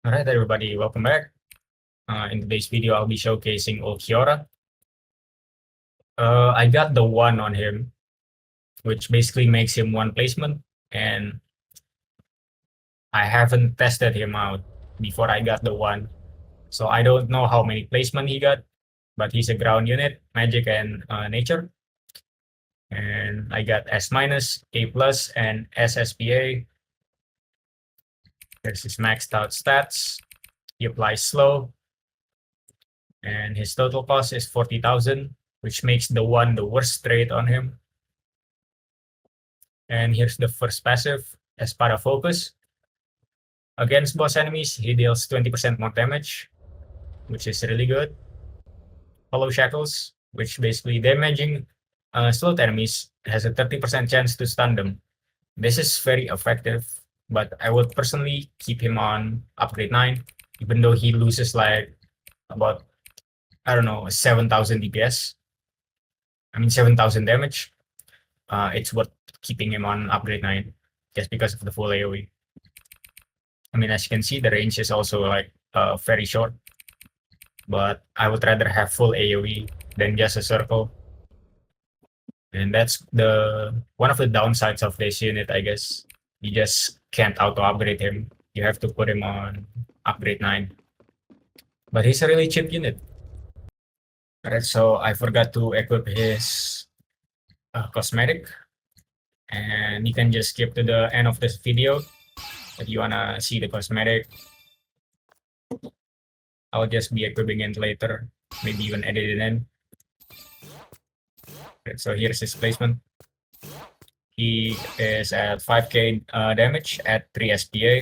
Alright everybody, welcome back. In today's video, I'll be showcasing Ulquiorra. I got the 1 on him, which basically makes him 1 placement, and I haven't tested him out before I got the 1. So I don't know how many placement he got, but he's a ground unit, magic and nature. And I got S-, A+, and SSPA. There's his maxed out stats. He applies slow, and his total cost is 40,000, which makes the 1 the worst trait on him. And here's the first passive, Espada Focus. Against boss enemies, he deals 20% more damage, which is really good. Hollow Shackles, which basically damaging slowed enemies, has a 30% chance to stun them. This is very effective, but I would personally keep him on upgrade 9, even though he loses like about, I don't know, 7,000 DPS. I mean 7,000 damage. It's worth keeping him on upgrade 9 just because of the full AoE. I mean, as you can see, the range is also like very short, but I would rather have full AoE than just a circle. And that's the one of the downsides of this unit, I guess. You just can't auto upgrade him. You have to put him on upgrade 9. But he's a really cheap unit. Alright, so I forgot to equip his cosmetic, and you can just skip to the end of this video if you wanna see the cosmetic. I'll just be equipping it later, maybe even edit it in. Okay, so here's his placement. He is at 5k damage at 3 SPA,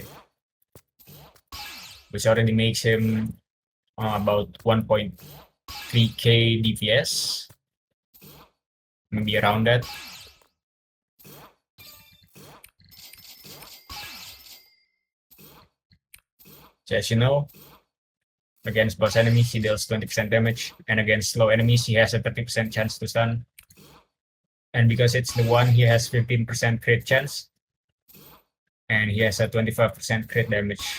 which already makes him about 1.3k DPS, maybe around that. So as you know, against boss enemies, he deals 20% damage, and against slow enemies, he has a 30% chance to stun. And because it's the 1, he has 15% crit chance, and he has a 25% crit damage.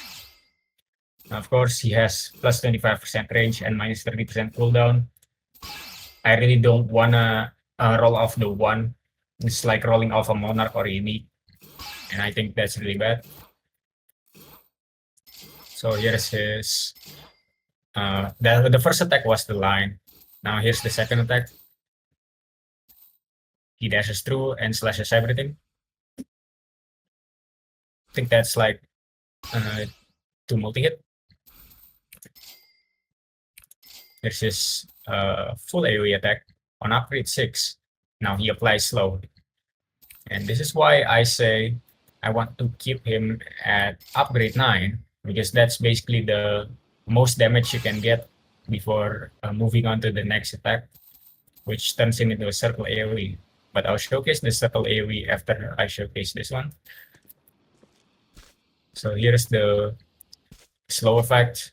Now, of course, he has plus 25% range and minus 30% cooldown. I really don't wanna roll off the 1. It's like rolling off a Monarch or Emi, and I think that's really bad. So here's his the first attack was the line. Now here's the second attack. He dashes through and slashes everything. I think that's like 2 multi-hit. Here's his full AoE attack on upgrade 6. Now he applies slow. And this is why I say I want to keep him at upgrade 9, because that's basically the most damage you can get before moving on to the next attack, which turns him into a circle AoE. But I'll showcase the circle AoE after I showcase this one. So here's the slow effect.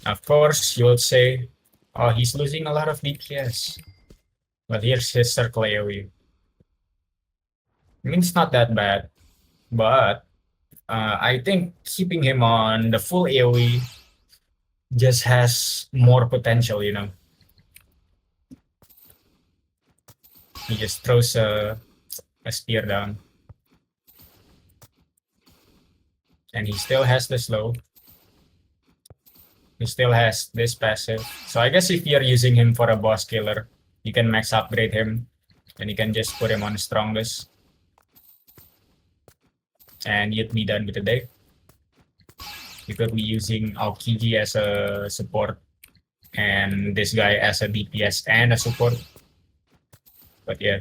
Of course, you'll say, oh, he's losing a lot of DPS. But here's his circle AoE. I mean, it's not that bad, but I think keeping him on the full AoE just has more potential, you know. He just throws a spear down. And he still has the slow. He still has this passive. So I guess if you're using him for a boss killer, you can max upgrade him, and you can just put him on strongest, and you'd be done with the day. You could be using Aokiji as a support, and this guy as a DPS and a support. But yeah,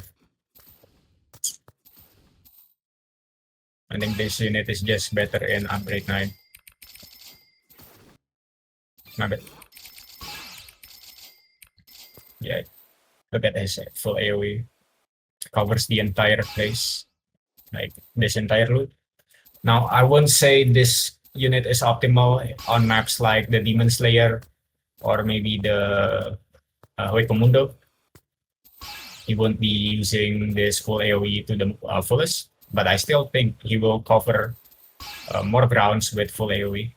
I think this unit is just better in upgrade 9. My bad. Yeah, look at his full AoE. Covers the entire place, like this entire loot. Now, I won't say this unit is optimal on maps like the Demon Slayer or maybe the Hueco Mundo. he won't be using this full AoE to the fullest, but I still think he will cover more grounds with full AoE.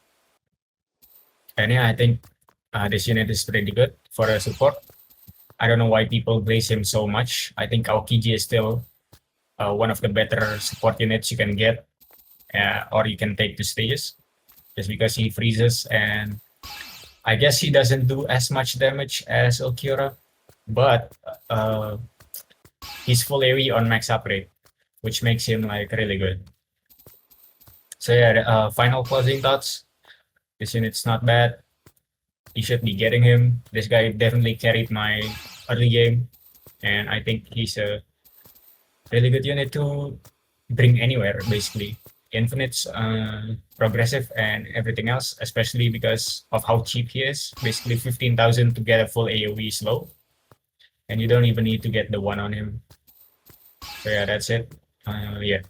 And yeah, I think this unit is pretty good for a support. I don't know why people praise him so much. I think Aokiji is still one of the better support units you can get or you can take to stages, just because he freezes, and I guess he doesn't do as much damage as Ulquiorra, but he's full AoE on max up rate, which makes him like really good. So yeah, final closing thoughts. This unit's not bad. You should be getting him. This guy definitely carried my early game, and I think he's a really good unit to bring anywhere, basically. Infinite's progressive and everything else, especially because of how cheap he is. Basically 15,000 to get a full AoE slow, and you don't even need to get the one on him. So yeah, that's it. Yeah.